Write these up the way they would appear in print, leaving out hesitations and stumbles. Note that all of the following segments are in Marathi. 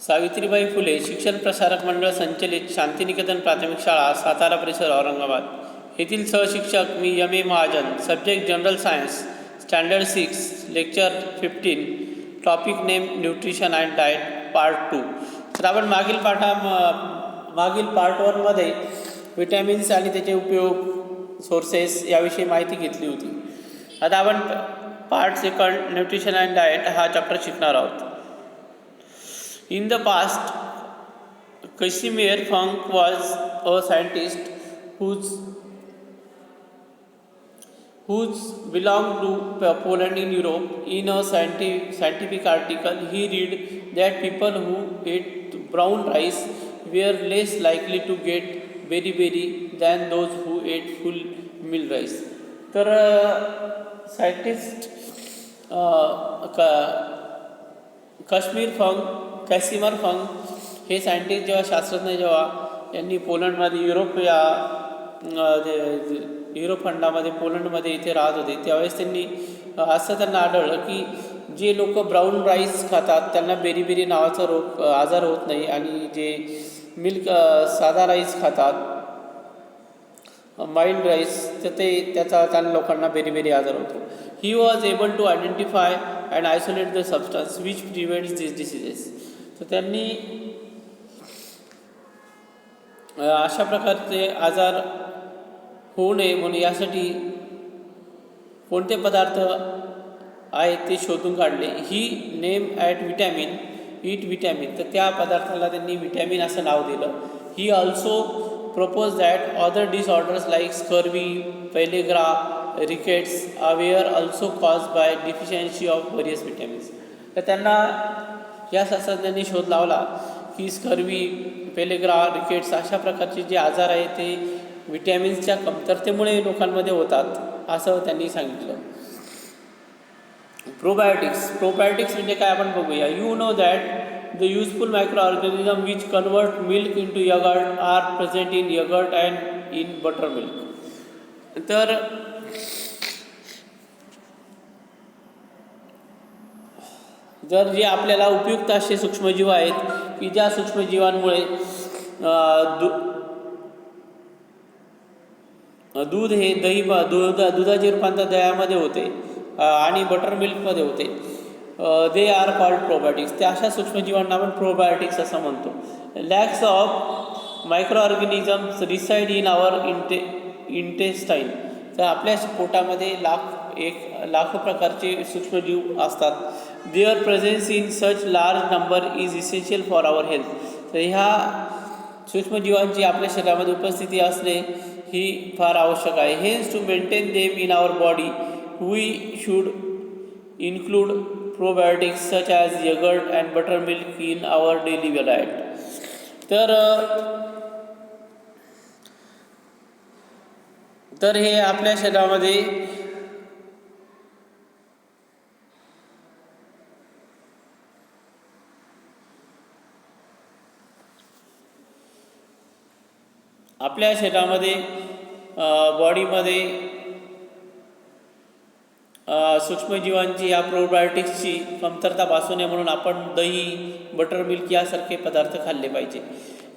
सावित्रीबाई फुले शिक्षण प्रसारक मंडळ संचलित शांतिनिकेतन प्राथमिक शाळा सातारा परिसर औरंगाबाद येथील सहशिक्षक मी M.A. Mahajan. Subject general science, standard 6, lecture 15. Topic name nutrition and diet part 2. तर आपण मागील पार्ट 1मध्ये विटॅमिन्स आणि त्याचे उपयोग, सोर्सेस याविषयी माहिती घेतली होती. आता आपण पार्ट 2 न्यूट्रिशन अँड डाएट हा चॅप्टर शिकणार आहोत. In the past, Casimir Funk was a scientist who's belonged to Poland in Europe. In a scientific article, he read that people who ate brown rice were less likely to get beriberi than those who ate full meal rice. तर सायंटिस्ट कॅसिमर फंक हे सायंटिस्ट जेव्हा शास्त्रज्ञ यांनी पोलंडमध्ये युरोप खंडामध्ये पोलंडमध्ये इथे राहत होते, त्यावेळेस असं त्यांना आढळलं की जे लोक ब्राऊन राईस खातात त्यांना बेरीबेरी नावाचा आजार होत नाही, आणि जे साधा राईस खातात, माइल्ड राईस, तर त्या लोकांना बेरीबेरी आजार होतो. He was able to identify and isolate the substance which prevents this diseases. तर त्यांनी अशा प्रकारचे आजार होऊ नये म्हणून यासाठी कोणते पदार्थ आहेत ते शोधून काढले. ही नेम ईट विटॅमिन, तर त्या पदार्थाला त्यांनी विटॅमिन असं नाव दिलं. He also propose that other disorders like scurvy, pellagra, rickets were also caused by deficiency of various vitamins. तर त्यांना या शास्त्रज्ञांनी शोध लावला की स्कर्वी, पेलेग्रा, रिकेट्स अशा प्रकारचे जे आजार आहेत ते विटॅमिन्सच्या कमतरतेमुळे लोकांमध्ये होतात असं त्यांनी सांगितलं. प्रोबायोटिक्स म्हणजे काय आपण बघूया. You know that the useful microorganisms which convert milk into yogurt are present in yogurt and in buttermilk. तर जर जे आपल्याला उपयुक्त असे सूक्ष्मजीव आहेत की ज्या सूक्ष्मजीवांमुळे दूध हे दुधाचे रूपांतर दह्यामध्ये होते आणि बटरमिल्कमध्ये होते. They are called probiotics. त्या अशा सूक्ष्मजीवांना आपण प्रोबायोटिक्स असं म्हणतो. Lakhs of micro organisms reside in our intestine. तर आपल्या पोटामध्ये लाखो प्रकारचे सूक्ष्मजीव असतात. Their presence in such large number is essential for our health. तर ह्या सूक्ष्मजीवांची आपल्या शरीरामध्ये उपस्थिती असणे ही फार आवश्यक आहे. Hence to maintain them in our body we should include probiotics such as yogurt and buttermilk in our daily diet. तर हे आपल्या शरीरामध्ये बॉडीमध्ये सूक्ष्मजीवांची या प्रोबायोटिक्सची कमतरता भासू नये म्हणून आपण दही, बटरमिल्क यासारखे पदार्थ खाल्ले पाहिजे.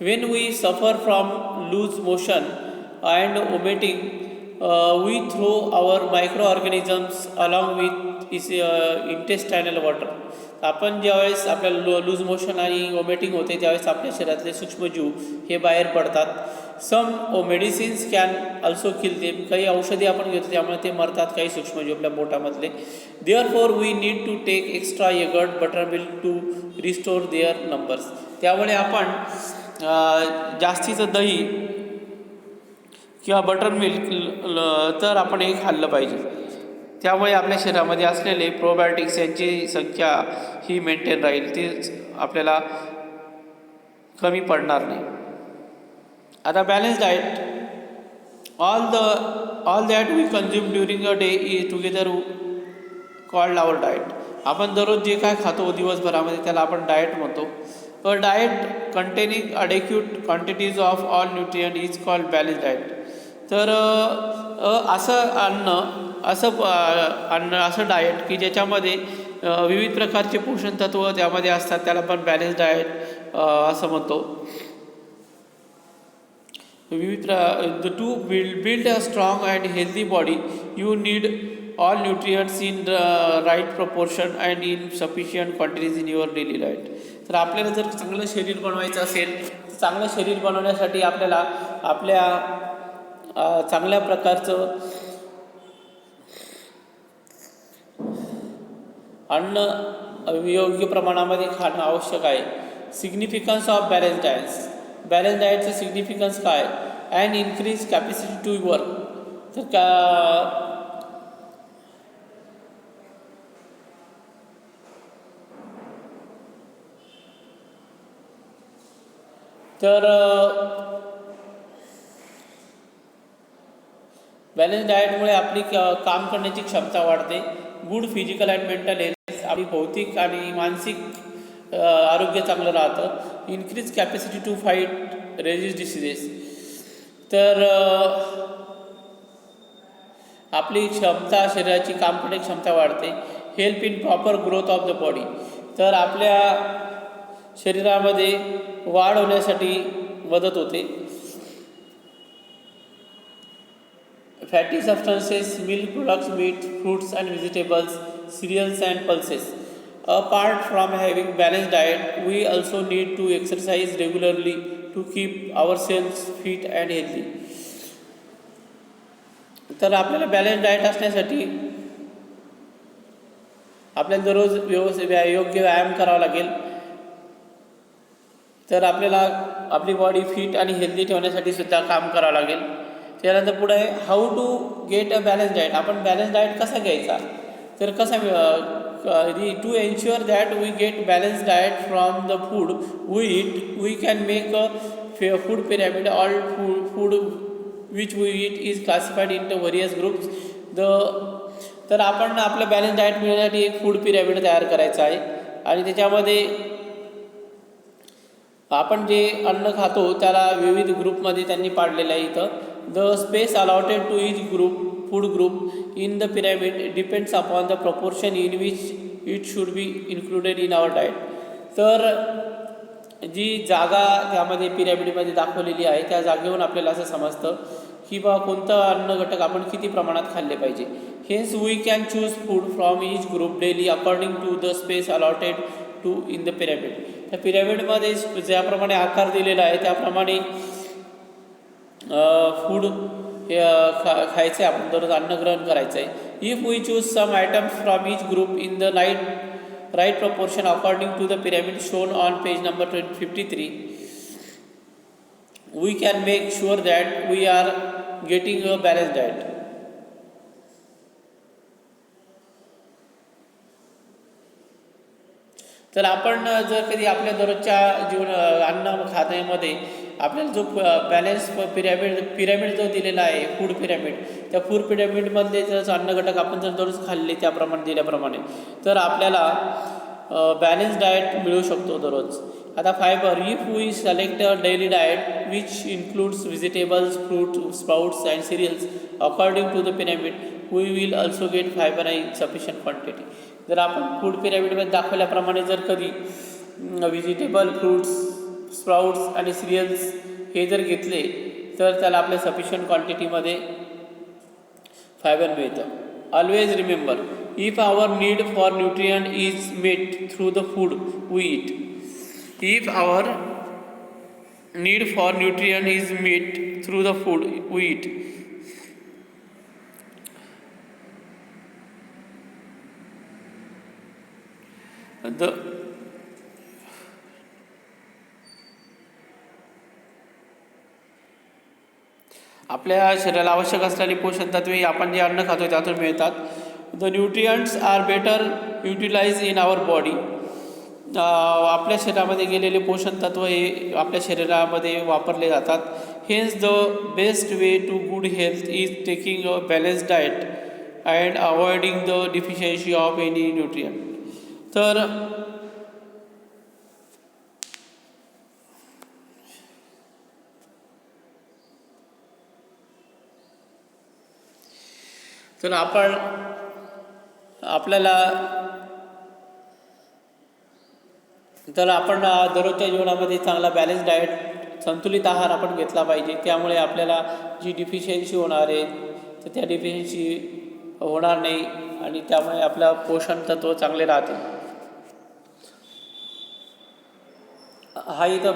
When we suffer from loose motion and vomiting we throw our micro organisms along with intestinal water. आपण ज्यावेळेस आपल्याला लूज मोशन आणि वॉमिटिंग होते त्यावेळेस आपल्या शरीरातले सूक्ष्मजीव हे बाहेर पडतात. Some medicines can also kill them. काही औषधी आपण घेतो त्यामुळे ते मरतात काही सूक्ष्मजीव आपल्या पोटामधले. Therefore we need to take extra yogurt, buttermilk to restore their numbers. त्यामुळे आपण जास्तीचं दही किंवा बटरमिल्क तर आपण हे खाल्लं पाहिजे. त्यामुळे आपल्या शरीरामध्ये असलेले प्रोबायोटिक्स यांची संख्या ही मेंटेन राहील, ती आपल्याला कमी पडणार नाही. आता balance diet. All that we consume during a day is together called our diet. आपण दररोज जे काय खातो दिवसभरामध्ये त्याला आपण डाएट म्हणतो. A diet containing adequate quantities of all nutrient is called balance diet. तर असं डाएट की ज्याच्यामध्ये विविध प्रकारचे पोषण तत्व त्यामध्ये असतात त्याला पण बॅलन्स डाएट. असं म्हणतो. To build a strong and healthy body, you need all nutrients in the right proportion and in sufficient quantities in your daily diet. तर आपल्याला जर चांगलं शरीर बनवायचं असेल तर चांगलं शरीर बनवण्यासाठी आपल्याला आपल्या चांगल्या प्रकारचं अन्न योग्य प्रमाणामध्ये खाणं आवश्यक आहे. Significance of balance diets. Balance डायटचं सिग्निफिकन्स काय? And increase capacity to work. तर बॅलन्स डाएटमुळे आपली काम करण्याची क्षमता वाढते. Good physical and mental health. आपली भौतिक आणि मानसिक आरोग्य चांगलं राहतं. Increase capacity to fight resist diseases. तर आपली क्षमता, शरीराची काम करण्याची क्षमता वाढते. Help in proper growth of the body. तर आपल्या शरीरामध्ये वाढ होण्यासाठी मदत होते. Fatty substances, milk products, meet, fruits and vegetables, serials and pulses. Apart from having balanced diet, we also need to exercise regularly to keep ourselves fit and healthy. तर आपल्याला बॅलन्स डाएट असण्यासाठी आपल्याला दररोज योग्य व्यायाम करावा लागेल. तर आपल्याला आपली बॉडी फिट आणि हेल्दी ठेवण्यासाठी सुद्धा काम करावं लागेल. त्यानंतर पुढे आहे how to get a balance diet. आपण बॅलन्स डाएट कसा घ्यायचा? तर कसा to ensure that we get balanced diet from the food we eat, we can make a food pyramid. All food which we eat is classified into various groups. तर आपण आपलं बॅलन्स डाएट मिळण्यासाठी एक फूड पिरॅमिड तयार करायचं आहे आणि त्याच्यामध्ये आपण जे अन्न खातो त्याला विविध ग्रुपमध्ये त्यांनी पाडलेलं आहे. इथं the space allotted to each group food group in the pyramid depends upon the proportion in which it should be included in our diet. तर जी जागा त्यामध्ये पिरॅमिडमध्ये दाखवलेली आहे त्या जागेवरून आपल्याला असं समजतं की बा कोणतं अन्न घटक आपण किती प्रमाणात खाल्ले पाहिजे. Hence we can choose food from each group daily according to the space allotted to in the pyramid. त्या पिरॅमिडमध्ये ज्याप्रमाणे आकार दिलेला आहे त्याप्रमाणे फूड खायचं आहे. आपण दररोज अन्न ग्रहण करायचं आहे. If we choose some items from each group in the right proportion according to the pyramid shown on page number 53, we can make sure that we are getting a balance diet. तर आपण जर कधी आपल्या दररोजच्या अन्न खाण्यामध्ये आपल्याला जो बॅलन्स पिरॅमिड जो दिलेला आहे फूड पिरॅमिड, त्या फूड पिरॅमिडमधले जर अन्न घटक आपण जर दररोज खाल्ले त्याप्रमाणे दिल्याप्रमाणे तर आपल्याला बॅलन्स डाएट मिळू शकतो दररोज. आता fibre. If we select a daily diet which includes vegetables, fruit, sprouts and cereals according to the pyramid, we will also get fibre in sufficient quantity. जर आपण फूड पिरॅमिडमध्ये दाखवल्याप्रमाणे जर कधी व्हेजिटेबल, फ्रूट्स, स्प्राउट्स आणि सिरियल्स हे जर घेतले तर त्याला आपल्या सफिशियंट क्वांटिटीमध्ये फायबर मिळतं. Always remember, if our need for nutrient is met through the food we eat. If our need for nutrient is met through the food we eat. आपल्या शरीराला आवश्यक असलेली पोषण तत्वे आपण जे अन्न खातो त्यातून मिळतात. The nutrients are better utilise in our body. आपल्या शरीरामध्ये गेलेले पोषण तत्व हे आपल्या शरीरामध्ये वापरले जातात. Hence the best way to good health is taking a balanced diet and avoiding the deficiency of any nutrient. तर आपण आपल्याला तर आपण दररोजच्या जीवनामध्ये चांगला बॅलन्स डाएट, संतुलित आहार आपण घेतला पाहिजे. त्यामुळे आपल्याला जी डिफिशियन्सी होणार आहे तर त्या डिफिशियन्सी होणार नाही आणि त्यामुळे आपलं पोषण तत्व चांगले राहतील. हा इथं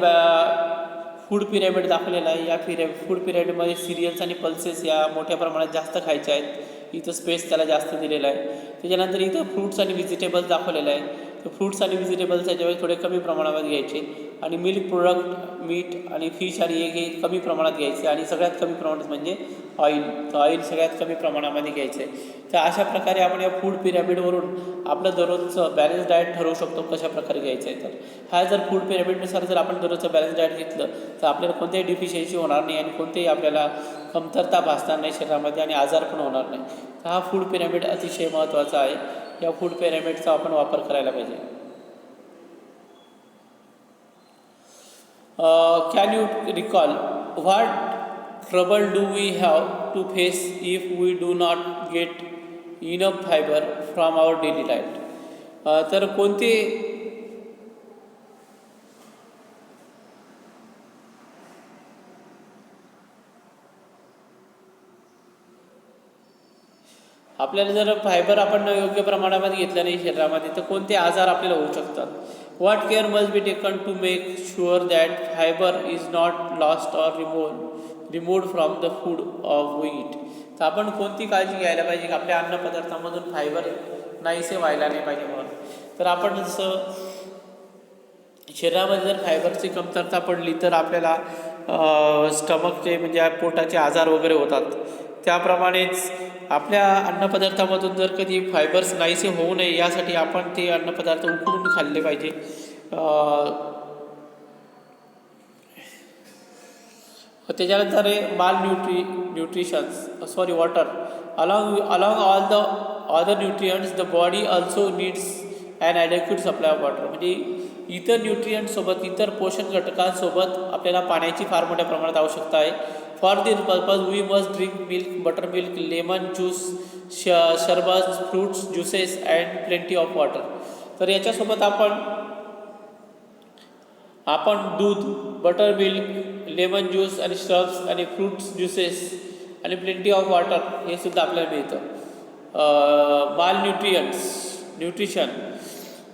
फूड पिरॅमिड दाखवलेला आहे. या फूड पिरॅमिडमध्ये सिरियल्स आणि पल्सेस या मोठ्या प्रमाणात जास्त खायच्या आहेत. इथं स्पेस त्याला जास्त दिलेला आहे. त्याच्यानंतर इथं फ्रूट्स आणि व्हेजिटेबल्स दाखवलेलं आहे. तर फ्रूट्स आणि व्हेजिटेबल्स याच्यावेळी थोडे कमी प्रमाणामध्ये घ्यायचे आणि मिल्क प्रोडक्ट, मीट आणि फिश आणि एग हे कमी प्रमाणात घ्यायचे आणि सगळ्यात कमी प्रमाणात म्हणजे ऑइल. तर ऑइल सगळ्यात कमी प्रमाणामध्ये घ्यायचं आहे. तर अशा प्रकारे आपण या फूड पिरॅमिडवरून आपलं दररोजचं बॅलन्स डाएट ठरवू शकतो कशा प्रकारे घ्यायचं आहे. तर हा जर फूड पिरॅमिडनुसार जर आपण दररोजचं बॅलन्स डाएट घेतलं तर आपल्याला कोणत्याही डिफिशियन्सी होणार नाही आणि कोणतेही आपल्याला कमतरता भासणार नाही शरीरामध्ये आणि आजार पण होणार नाही. तर हा फूड पिरॅमिड अतिशय महत्त्वाचा आहे. या फूड पिरॅमिडचा आपण वापर करायला पाहिजे. Can you recall what trouble do we have to face if we do not get enough fibre from our daily diet. तर कोणते आपल्याला जर फायबर आपण योग्य प्रमाणामध्ये घेतलं नाही शरीरामध्ये तर कोणते आजार आपल्याला होऊ शकतात. What care must be taken to make sure that fibre is not lost or removed from the food of we eat. तर आपण कोणती काळजी घ्यायला पाहिजे की आपल्या अन्नपदार्थामधून फायबर नाहीसे व्हायला नाही पाहिजे म्हणून. तर आपण जसं शरीरामध्ये जर फायबरची कमतरता पडली तर आपल्याला स्टमकचे म्हणजे पोटाचे आजार वगैरे होतात. त्याप्रमाणेच आपल्या अन्नपदार्थामधून जर कधी फायबर्स नाहीसे होऊ नये यासाठी आपण ते अन्नपदार्थ उकडून खाल्ले पाहिजे. त्याच्यानंतर water along all the other nutrients the body also needs and adequate supply of water. म्हणजे इतर न्यूट्रियंटसोबत इतर पोषण घटकांसोबत आपल्याला पाण्याची फार मोठ्या प्रमाणात आवश्यकता आहे. For this purpose we must drink milk, butter milk, lemon juice, sharbat, fruits juices and plenty of water. तर याच्यासोबत आपण दूध, बटर मिल्क, लेमन ज्यूस आणि श्रब्स आणि फ्रूट्स ज्युसेस आणि प्लेंटी ऑफ वॉटर हे सुद्धा आपल्याला मिळतं.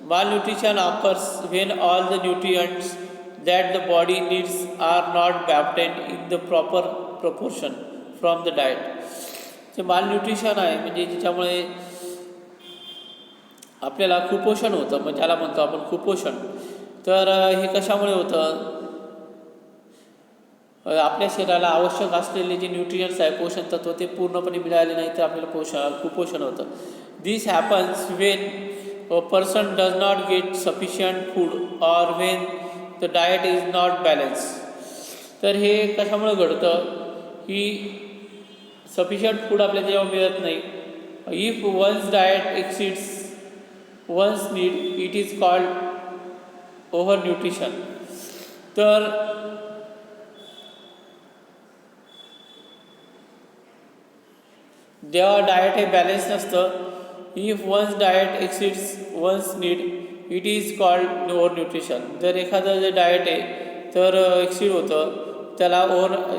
Malnutrition occurs when all the nutrients that the body needs are not obtained in the proper proportion from the diet. जे मालन्यूट्रिशन आहे म्हणजे ज्याच्यामुळे आपल्याला कुपोषण होतं, म्हणजे ज्याला म्हणतो आपण कुपोषण. तर हे कशामुळे होतं? आपल्या शरीराला आवश्यक असलेले जे न्यूट्रियंट्स आहे, पोषण तत्व ते पूर्णपणे मिळाले नाही तर आपल्याला कुपोषण होतं. This happens when a person does not get sufficient food or when the diet is not balanced. तर हे कशामुळे घडतं की सफिशियंट फूड आपल्याला जेव्हा मिळत नाही. If one's diet exceeds one's need it is called over nutrition. तर जेव्हा डाएट हे बॅलन्स नसतं, if one's diet exceeds one's need it is called over nutrition. जर एखादं जे डाएट आहे तर एक्सिड होतं त्याला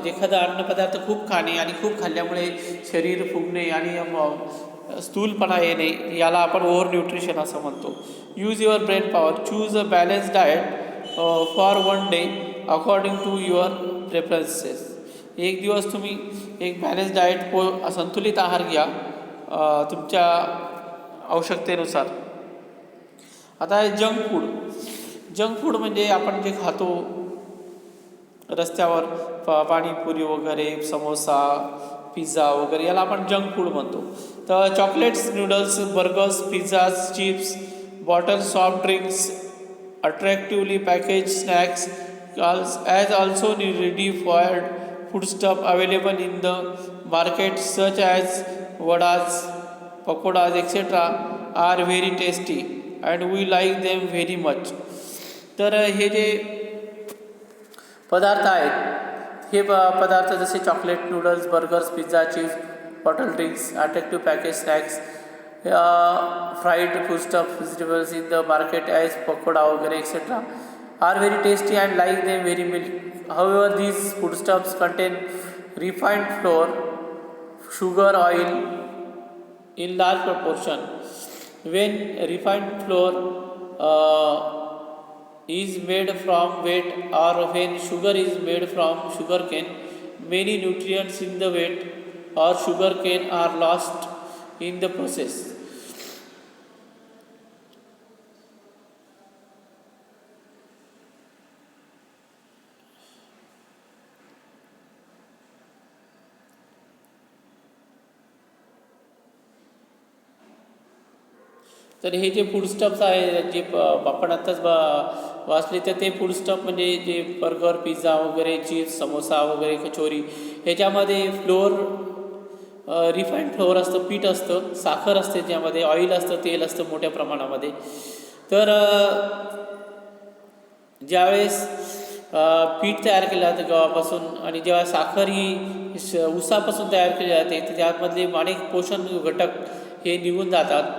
एखादा अन्नपदार्थ खूप खाणे आणि खूप खाल्ल्यामुळे शरीर फुगणे आणि स्थूलपणा येणे याला आपण ओव्हर न्यूट्रिशन असं म्हणतो. Use your brain power, choose a balance diet for one day according to your preferences. एक दिवस तुम्ही एक बॅलन्स डाएट संतुलित आहार घ्या तुमच्या आवश्यकतेनुसार. आता आहे जंक फूड म्हणजे आपण जे खातो रस्त्यावर पाणीपुरी वगैरे, समोसा, पिझ्झा वगैरे याला आपण जंक फूड म्हणतो. तर chocolates, noodles, burgers, pizzas, chips, bottle soft drinks, attractively package snacks as also ready fried foodstuff available in the market such as vadas, pakoras, etc. are very tasty and we like them very much. तर हे जे पदार्थ आहेत हे पदार्थ जसे chocolate, noodles, burgers, pizza, cheese, bottle drinks, attractive package snacks fried foodstuff vegetables in the market as pakoda वगैरे etcetera are very tasty and like them very milk. However these foodstuffs contain refined flour, sugar, oil in large proportion. When refined flour is made from wheat or when sugar is made from sugarcane, many nutrients in the wheat or sugarcane are lost in the process. तर हे जे फूडस्टफ्स आहे जे आपण आत्ताच वाचले तर ते फूडस्टफ म्हणजे जे बर्गर, पिझ्झा वगैरे, चीज, समोसा वगैरे, कचोरी ह्याच्यामध्ये फ्लोअर, रिफाईंड फ्लोअर असतं, पीठ असतं, साखर असते, ज्यामध्ये ऑइल असतं, तेल असतं मोठ्या प्रमाणामध्ये. तर ज्यावेळेस पीठ तयार केलं जातं गव्हापासून आणि जेव्हा साखर ही ऊसापासून तयार केली जाते तर त्यामधले अनेक पोषण घटक हे निघून जातात.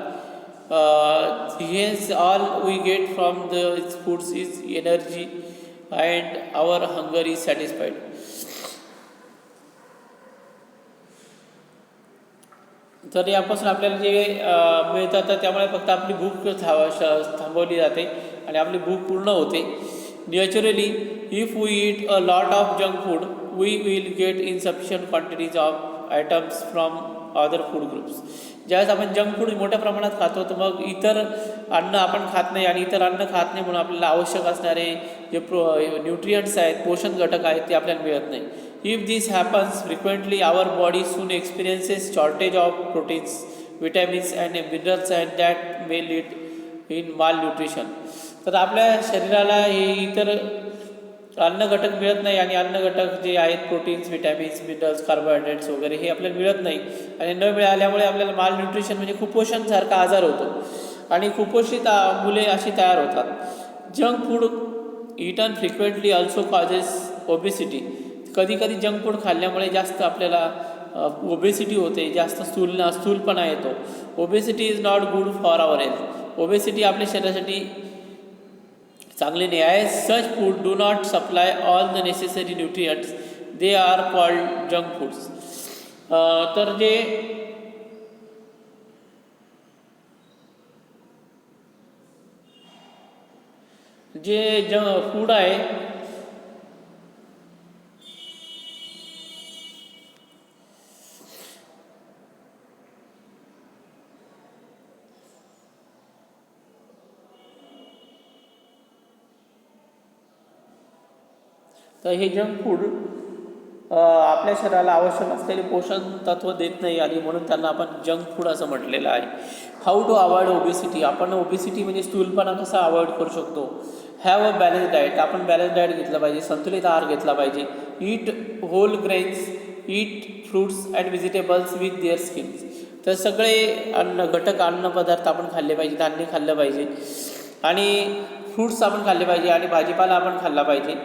Hence all we get from the foods is energy and our hunger is satisfied. तर यापासून आपल्याला जे मिळतं तर त्यामुळे फक्त आपली भूक थांबवली जाते आणि आपली भूक पूर्ण होते. Naturally if we eat a lot of junk food we will get insufficient quantities of items from other food groups. ज्यावेळेस आपण जंक फूड मोठ्या प्रमाणात खातो तर मग इतर अन्न आपण खात नाही आणि इतर अन्न खात नाही म्हणून आपल्याला आवश्यक असणारे जे न्यूट्रियंट्स आहेत, पोषण घटक आहेत ते आपल्याला मिळत नाही. If this happens frequently our body soon experiences shortage of proteins, vitamins and minerals and that may lead in malnutrition. तर आपल्या शरीराला हे इतर अन्न घटक मिळत नाही आणि अन्न घटक जे आहेत प्रोटीन्स, विटॅमिन्स, मिनरल्स, कार्बोहायड्रेट्स वगैरे हे आपल्याला मिळत नाही आणि न मिळाल्यामुळे आपल्याला माल न्यूट्रिशन म्हणजे कुपोषणसारखा आजार होतो आणि कुपोषित मुले अशी तयार होतात. Junk food eaten frequently also causes obesity. कधी जंक फूड खाल्ल्यामुळे जास्त आपल्याला ओबेसिटी होते, जास्त स्थूलपणा येतो. Obesity is not good for our health. Obesity आपल्या शरीरासाठी चांगले नाही आहे. Such food do not supply all the necessary nutrients, they are called junk foods. तर जे जंक फूड आहे तर हे जंक फूड आपल्या शरीराला आवश्यक असलेले पोषण तत्व देत नाही आणि म्हणून त्यांना आपण जंक फूड असं म्हटलेलं आहे. How to avoid obesity. आपण ओबेसिटी म्हणजे स्थूलपणा कसा अवॉइड करू शकतो. Have a balance diet. आपण बॅलन्स डाएट घेतला पाहिजे, संतुलित आहार घेतला पाहिजे. Eat whole grains, eat fruits and vegetables with their skins. तर सगळे अन्न पदार्थ आपण खाल्ले पाहिजे, धान्य खाल्लं पाहिजे आणि फ्रूट्स आपण खाल्ले पाहिजे आणि भाजीपाला आपण खाल्ला पाहिजे,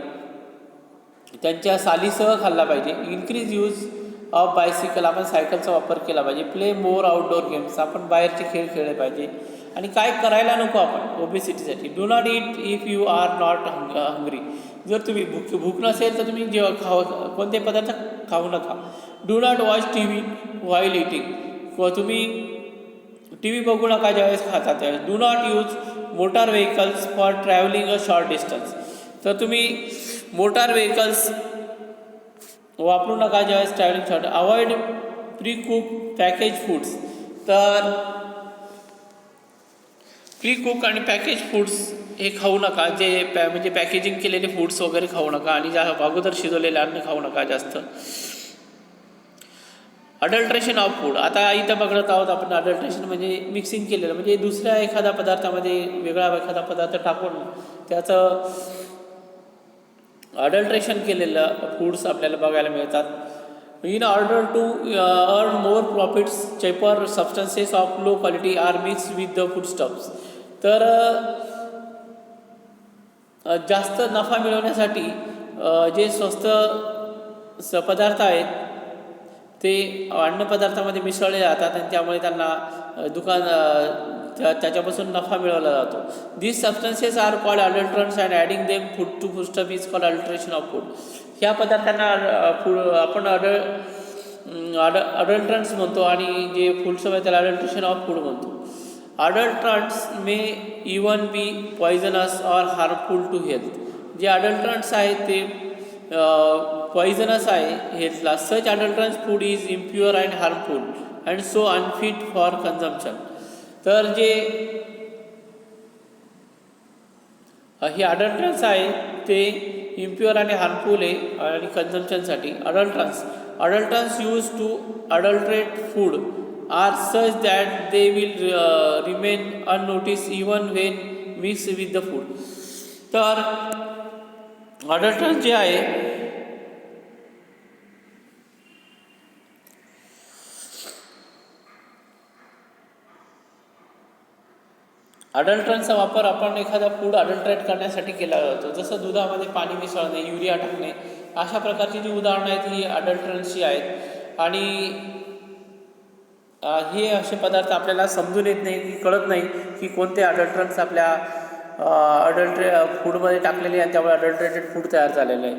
त्यांच्या सालीसह खाल्ला पाहिजे. Increase use of bicycle. आपण सायकलचा वापर केला पाहिजे. Play more outdoor games. आपण बाहेरचे खेळ खेळले पाहिजे आणि काय करायला नको आपण ओबेसिटीसाठी. Do not eat if you are not hungry. जर तुम्ही भूक नसेल तर तुम्ही कोणते पदार्थ खाऊ नका. Do not watch TV while eating. तुम्ही TV बघू नका ज्यावेळेस खाता त्यावेळेस. Do not use motor vehicles for travelling a short distance. तर तुम्ही मोटार व्हेकल्स वापरू नका ज्यावेळेस travelling short. Avoid pre cook package foods. तर प्री कुक आणि पॅकेज फूड्स हे खाऊ नका. जे म्हणजे पॅकेजिंग केलेले फूड्स वगैरे खाऊ नका आणि अगोदर शिजवलेले अन्न खाऊ नका जास्त. Adulteration of food. आता इथं बघत आहोत आपण अडल्ट्रेशन म्हणजे मिक्सिंग केलेलं, म्हणजे दुसऱ्या एखाद्या पदार्थामध्ये वेगळा एखादा पदार्थ टाकून त्याचं अडल्ट्रेशन केलेलं फूड्स आपल्याला बघायला मिळतात. In order to earn more profits cheaper substances of low quality are mixed with the food stuffs. तर जास्त नफा मिळवण्यासाठी जे स्वस्त पदार्थ आहेत ते अन्नपदार्थामध्ये मिसळले जातात आणि त्यामुळे त्यांना त्याच्यापासून नफा मिळवला जातो. This substances are called adulterants and adding them food to foodstuff is called adulteration of food. ह्या पदार्थांना आपण अडल्ट्रंट्स म्हणतो आणि जे फूडस्टफ आहे त्याला अडल्ट्रेशन ऑफ फूड म्हणतो. Adulterants may even be poisonous or harmful to health. जे अडल्ट्रंट्स आहेत ते पॉयझनस आहे हेल्थला. Such adulterants food is impure and harmful and so unfit for consumption. तर जे हे अडल्ट्रंट्स आहे ते इम्प्युअर आणि हार्मफुल आहे आणि कन्झम्पशनसाठी. Adulterants use to adulterate food are such that they will remain unnotice even when mix with the food. तर अडल्ट्रंट्स जे आहे अडल्ट्रंट्सचा वापर आपण एखादा फूड अडल्ट्रेट करण्यासाठी केला जातो. जसं दुधामध्ये पाणी मिसळणे, युरिया टाकणे, अशा प्रकारची जी उदाहरणं आहेत ही अडल्ट्रंट्सची आहेत. आणि हे असे पदार्थ आपल्याला समजून येत नाही की कळत नाही की कोणते अडल्ट्रंट्स आपल्या फूडमध्ये टाकलेले आणि त्यामुळे अडल्ट्रेटेड फूड तयार झालेलं आहे.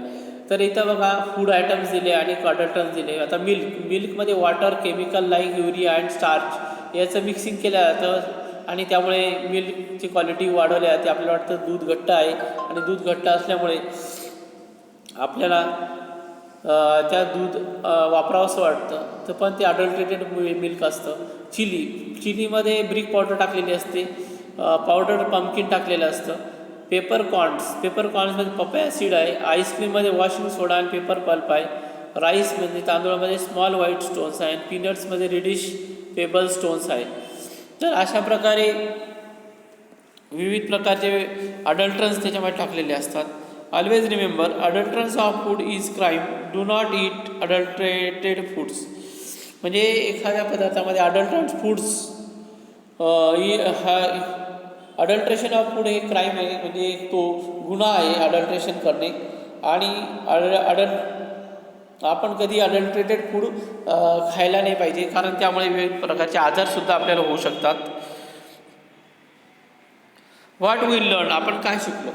तर इथं बघा फूड आयटम्स दिले आणि अडल्ट्रंट्स दिले. आता मिल्कमध्ये water, chemical like urea and starch याचं मिक्सिंग केलं जातं आणि त्यामुळे मिल्कची क्वालिटी वाढवली जाते. आपल्याला वाटतं दूध घट्ट आहे आणि दूध घट्ट असल्यामुळे आपल्याला त्या दूध वापरावंसं वाटतं. तर पण ते अडल्ट्रेटेड मिल्क असतं. चिलीमध्ये ब्रिक पावडर टाकलेली असते, पावडर पंपकिन टाकलेलं असतं. पेपरकॉर्न्समध्ये पपया सीड आहे. आईस्क्रीममध्ये वॉशिंग सोडा आणि पेपर पल्प आहे. राईस म्हणजे तांदूळामध्ये स्मॉल व्हाईट स्टोन्स आहे. पीनट्समध्ये रेडिश पेबल स्टोन्स आहे. तर अशा प्रकारे विविध प्रकारचे अडल्ट्रंट्स त्याच्यामध्ये टाकलेले असतात. Always remember adulterants of food is crime. Do not eat adulterated foods. म्हणजे एखाद्या पदार्थामध्ये adulterants foods adulteration of food हे क्राईम आहे, म्हणजे तो गुन्हा आहे अडल्ट्रेशन करणे. आणि आपण कधी अडल्ट्रेटेड फूड खायला नाही पाहिजे, कारण त्यामुळे विविध प्रकारचे आजारसुद्धा आपल्याला होऊ शकतात. व्हॉट वी लर्न, आपण काय शिकलो?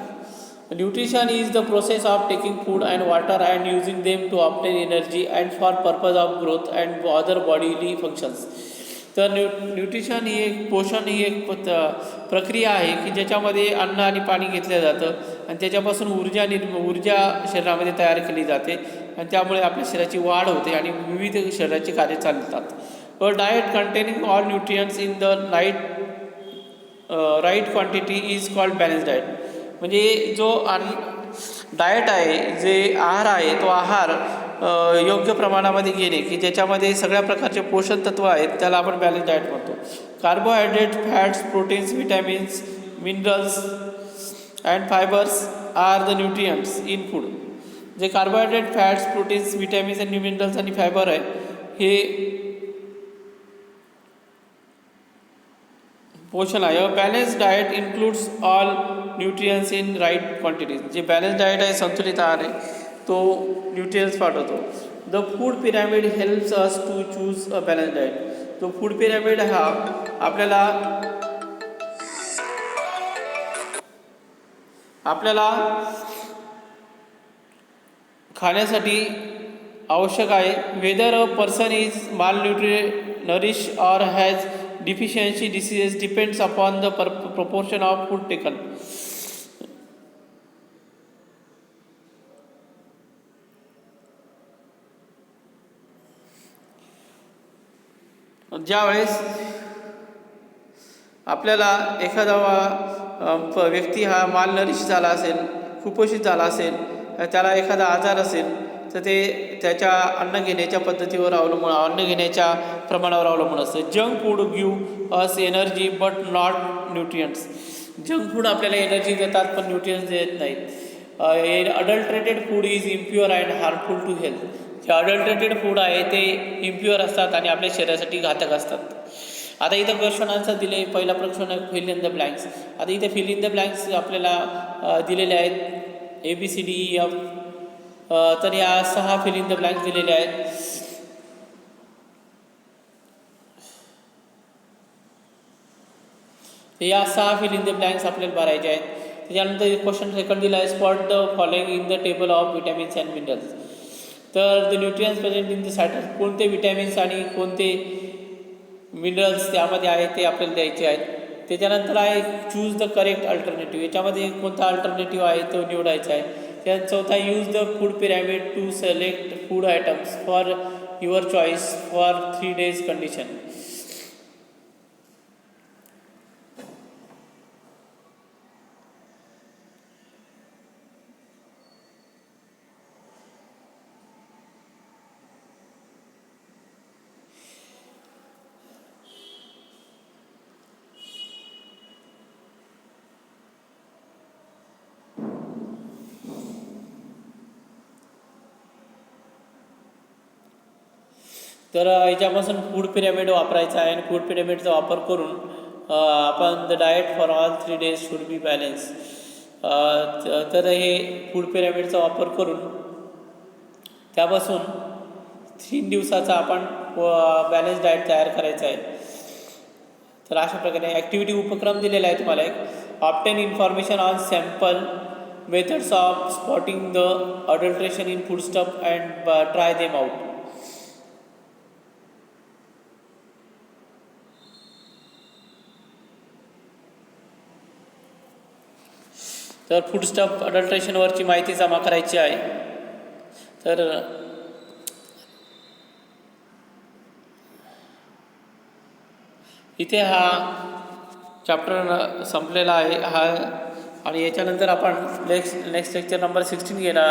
Nutrition is the process of taking food and water and using them to obtain energy and for purpose of growth and other bodily functions. तर न्यूट्रिशन ही एक पोषण ही एक प्रक्रिया आहे की ज्याच्यामध्ये अन्न आणि पाणी घेतलं जातं आणि त्याच्यापासून ऊर्जा शरीरामध्ये तयार केली जाते आणि त्यामुळे आपल्या शरीराची वाढ होते आणि विविध शरीराची कार्य चालतात. A diet containing all nutrients in the right quantity is called balance diet. म्हणजे जो डाएट आहे, जे आहार आहे, तो आहार योग्य प्रमाणामध्ये घेणे की ज्याच्यामध्ये सगळ्या प्रकारचे पोषण तत्व आहेत त्याला आपण बॅलन्स डाएट म्हणतो. Carbohydrate, fats, proteins, vitamins, minerals and fibres are the nutrients in food. जे कार्बोहायड्रेट, फॅट्स, प्रोटीन्स, विटॅमिन्स आणि मिनरल्स आणि फायबर आहे हे पोषण आहे. Balance diet includes all nutrients in right quantities. जे बॅलन्स डाएट आहे, संतुलित आहार आहे, तो न्यूट्रियन्स पाठवतो. The food pyramid helps us to choose a balance diet. तो फूड पिरॅमिड हा आपल्याला खाण्यासाठी आवश्यक आहे. Whether a person is nourish or has deficiency diseases depends upon the proportion of food taken. ज्यावेळेस आपल्याला एखादा व्यक्ती हा मालनरिश झाला असेल, कुपोषित झाला असेल, त्याला एखादा आजार असेल तर ते त्याच्या अन्न घेण्याच्या पद्धतीवर अवलंबून, अन्न घेण्याच्या प्रमाणावर अवलंबून असतं. Junk food give us energy but not nutrients. Junk food आपल्याला एनर्जी देतात पण न्यूट्रियंट्स देत नाहीत. Adulterated food is impure and harmful to health. जे अडल्ट्रेटेड फूड आहे ते इम्प्युअर असतात आणि आपल्या शरीरासाठी घातक असतात. आता इथं क्वेश्चन आन्सर दिले. पहिला प्रश्न आहे फिल इन द ब्लँक्स. आता इथे फिल इन द ब्लँक्स आपल्याला दिलेले आहेत ABCDEF. तर या 6 फिल इन द ब्लँक्स दिलेले आहेत. या 6 फिल इन द ब्लँक्स आपल्याला भरायचे आहेत. त्याच्यानंतर क्वेश्चन सेकंड दिला आहे, spot the following in the table of vitamins and minerals. तर the nutrients present in the setter, कोणते विटॅमिन्स आणि कोणते मिनरल्स त्यामध्ये आहेत ते आपल्याला द्यायचे आहेत. त्याच्यानंतर आहे चूज द करेक्ट अल्टरनेटिव्ह, याच्यामध्ये कोणता अल्टरनेटिव्ह आहे तो निवडायचा आहे. त्यानंतर चौथा, use the food pyramid to select food items for your choice for 3 days condition. तर याच्यापासून फूड पिरॅमिड वापरायचा आहे आणि फूड पिरॅमिडचा वापर करून आपण the diet for all 3 days should be balance. तर हे फूड पिरॅमिडचा वापर करून त्यापासून 3 दिवसाचा आपण बॅलन्स डाएट तयार करायचा आहे. तर अशा प्रकारे ॲक्टिव्हिटी उपक्रम दिलेला आहे तुम्हाला एक, obtain information on sample methods of spotting the adulteration in food stuff and try them out. तर फूड स्टफ अडल्ट्रेशनवरची माहिती जमा करायची आहे. तर इथे हा चॅप्टर संपलेला आहे आणि याच्यानंतर आपण नेक्स्ट लेक्चर नंबर 16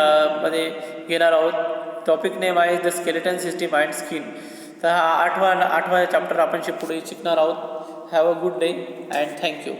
मध्ये घेणार आहोत. टॉपिक नेम आहे the skeleton system and skin. तर हा आठवा चॅप्टर आपण पुढे शिकणार आहोत. Have a good day and thank you.